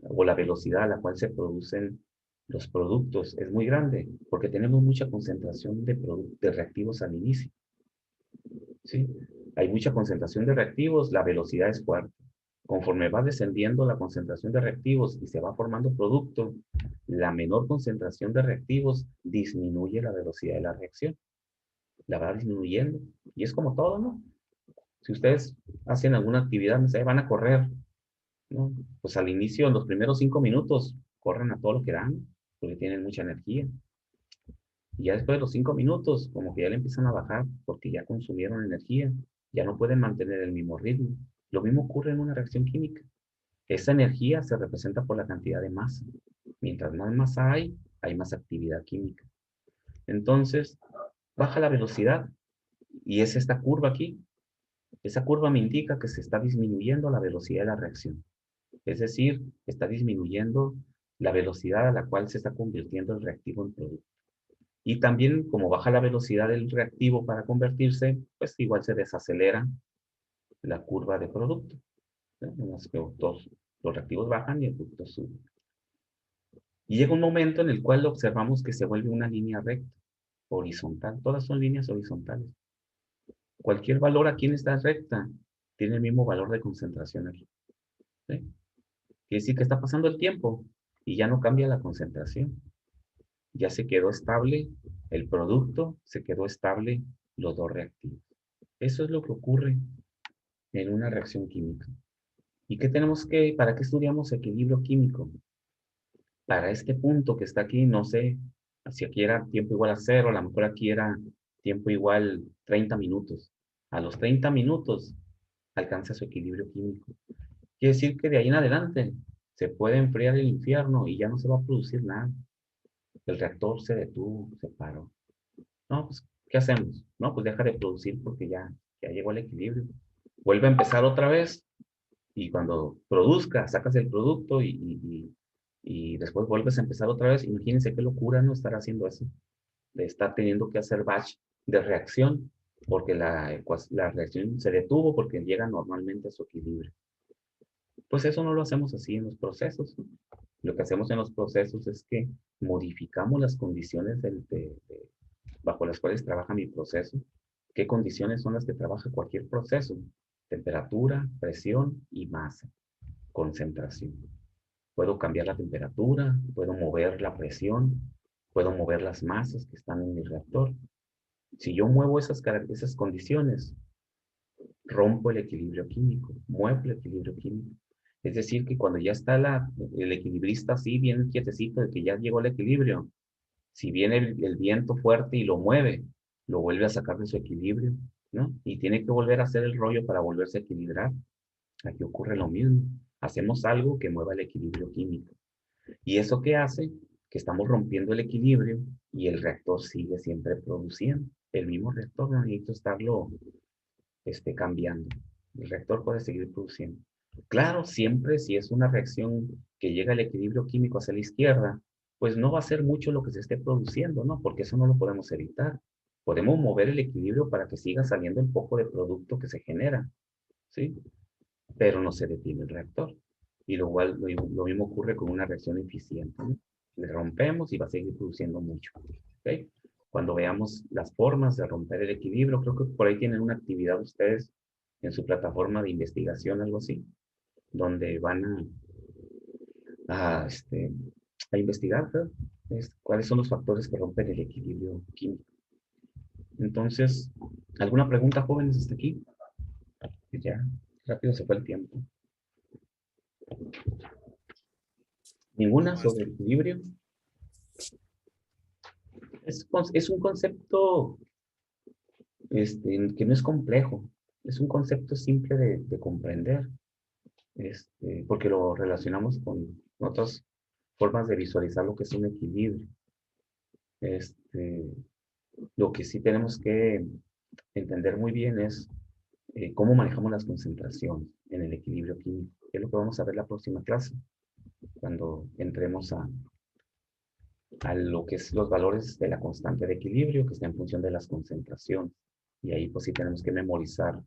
o la velocidad a la cual se producen los productos es muy grande, porque tenemos mucha concentración de reactivos al inicio. ¿Sí? Hay mucha concentración de reactivos, la velocidad es fuerte. Conforme va descendiendo la concentración de reactivos y se va formando producto, la menor concentración de reactivos disminuye la velocidad de la reacción. La va disminuyendo. Y es como todo, ¿no? Si ustedes hacen alguna actividad, no sé, van a correr, ¿no? Pues al inicio, en los primeros 5 minutos, corren a todo lo que dan. porque tienen mucha energía. Y ya después de los 5 minutos, como que ya le empiezan a bajar, porque ya consumieron energía, ya no pueden mantener el mismo ritmo. Lo mismo ocurre en una reacción química. Esa energía se representa por la cantidad de masa. Mientras más masa hay más actividad química. Entonces, baja la velocidad, y es esta curva aquí. Esa curva me indica que se está disminuyendo la velocidad de la reacción. Es decir, está disminuyendo la velocidad a la cual se está convirtiendo el reactivo en producto. Y también, como baja la velocidad del reactivo para convertirse, pues igual se desacelera la curva de producto. En las que los reactivos bajan y el producto sube. Y llega un momento en el cual observamos que se vuelve una línea recta, horizontal. Todas son líneas horizontales. Cualquier valor aquí en esta recta tiene el mismo valor de concentración aquí. ¿Sí? Quiere decir que está pasando el tiempo y ya no cambia la concentración. Ya se quedó estable el producto, se quedó estable los dos reactivos. Eso es lo que ocurre en una reacción química. ¿Y qué tenemos que, para qué estudiamos equilibrio químico? Para este punto que está aquí, no sé, si aquí era tiempo igual a 0, a lo mejor aquí era tiempo igual 30 minutos. A los 30 minutos alcanza su equilibrio químico. Quiere decir que de ahí en adelante se puede enfriar el infierno y ya no se va a producir nada. El reactor se detuvo, se paró. No, pues, ¿qué hacemos? No, pues deja de producir porque ya llegó al equilibrio. Vuelve a empezar otra vez y cuando produzca, sacas el producto y después vuelves a empezar otra vez. Imagínense qué locura no estar haciendo eso. De estar teniendo que hacer batch de reacción porque la reacción se detuvo porque llega normalmente a su equilibrio. Pues eso no lo hacemos así en los procesos. Lo que hacemos en los procesos es que modificamos las condiciones bajo las cuales trabaja mi proceso. ¿Qué condiciones son las que trabaja cualquier proceso? Temperatura, presión y masa, concentración. Puedo cambiar la temperatura, puedo mover la presión, puedo mover las masas que están en mi reactor. Si yo muevo esas condiciones, rompo el equilibrio químico, muevo el equilibrio químico. Es decir, que cuando ya está el equilibrista así, bien quietecito, de que ya llegó al equilibrio, si viene el viento fuerte y lo mueve, lo vuelve a sacar de su equilibrio, ¿no? Y tiene que volver a hacer el rollo para volverse a equilibrar. Aquí ocurre lo mismo. Hacemos algo que mueva el equilibrio químico. ¿Y eso qué hace? Que estamos rompiendo el equilibrio y el reactor sigue siempre produciendo. El mismo reactor no necesita estarlo cambiando. El reactor puede seguir produciendo. Claro, siempre si es una reacción que llega al equilibrio químico hacia la izquierda, pues no va a ser mucho lo que se esté produciendo, ¿no? Porque eso no lo podemos evitar. Podemos mover el equilibrio para que siga saliendo el poco de producto que se genera, ¿sí? Pero no se detiene el reactor. Y lo mismo ocurre con una reacción eficiente, ¿no? Le rompemos y va a seguir produciendo mucho, ¿ok? Cuando veamos las formas de romper el equilibrio, creo que por ahí tienen una actividad ustedes en su plataforma de investigación, algo así, donde van a investigar, ¿verdad? Cuáles son los factores que rompen el equilibrio químico. Entonces, ¿alguna pregunta, jóvenes, hasta aquí? Ya, rápido se fue el tiempo. ¿Ninguna sobre el equilibrio? Es un concepto que no es complejo, es un concepto simple de comprender, porque lo relacionamos con otras formas de visualizar lo que es un equilibrio. Lo que sí tenemos que entender muy bien es cómo manejamos las concentraciones en el equilibrio químico, que es lo que vamos a ver la próxima clase, cuando entremos a lo que es los valores de la constante de equilibrio, que está en función de las concentraciones. Y ahí pues sí tenemos que memorizar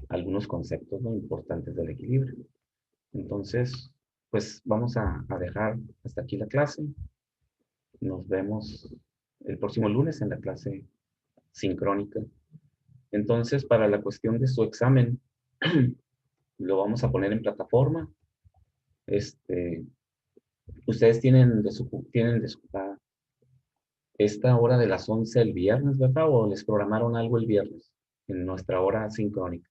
algunos conceptos muy importantes del equilibrio. Entonces, pues vamos a dejar hasta aquí la clase. Nos vemos el próximo lunes en la clase sincrónica. Entonces, para la cuestión de su examen, lo vamos a poner en plataforma. Ustedes tienen desocupada esta hora de las 11 el viernes, ¿verdad? ¿O les programaron algo el viernes en nuestra hora sincrónica?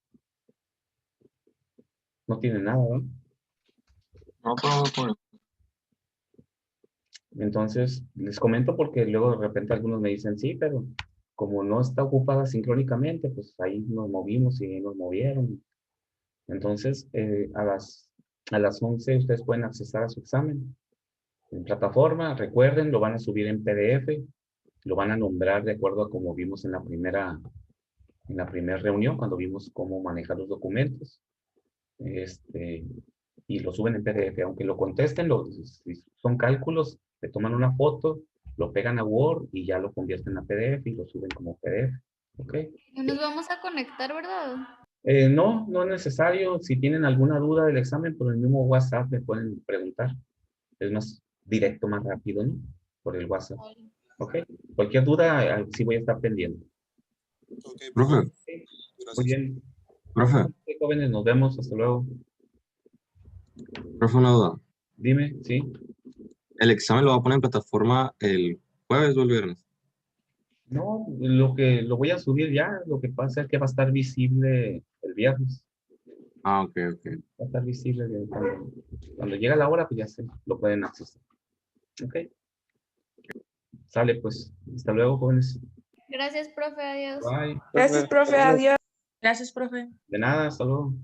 No tienen nada, ¿verdad? No, profe. Entonces, les comento porque luego de repente algunos me dicen, sí, pero como no está ocupada sincrónicamente, pues ahí nos movimos y nos movieron. Entonces, a las 11 ustedes pueden accesar a su examen. En plataforma, recuerden, lo van a subir en PDF, lo van a nombrar de acuerdo a como vimos en la primera reunión, cuando vimos cómo manejar los documentos. Y lo suben en PDF, aunque lo contesten, si son cálculos, le toman una foto, lo pegan a Word y ya lo convierten a PDF y lo suben como PDF. ¿Ok? Nos vamos a conectar, ¿verdad? No, no es necesario. Si tienen alguna duda del examen, por el mismo WhatsApp me pueden preguntar. Es más directo, más rápido, ¿no? Por el WhatsApp. ¿Ok? Cualquier duda, sí voy a estar pendiente. Profe, Muy bien. profe, Jóvenes, nos vemos. Hasta luego. profe, una duda. Dime, ¿sí? ¿El examen lo va a poner en plataforma el jueves o el viernes? No, lo voy a subir ya. Lo que pasa es que va a estar visible el viernes. Ah, ok, ok. Va a estar visible cuando llega la hora, pues ya lo pueden acceder. ¿Ok? Sale, pues. Hasta luego, jóvenes. Gracias, profe. Adiós. Bye. Gracias, profe. Adiós. Gracias, profe. De nada, hasta luego.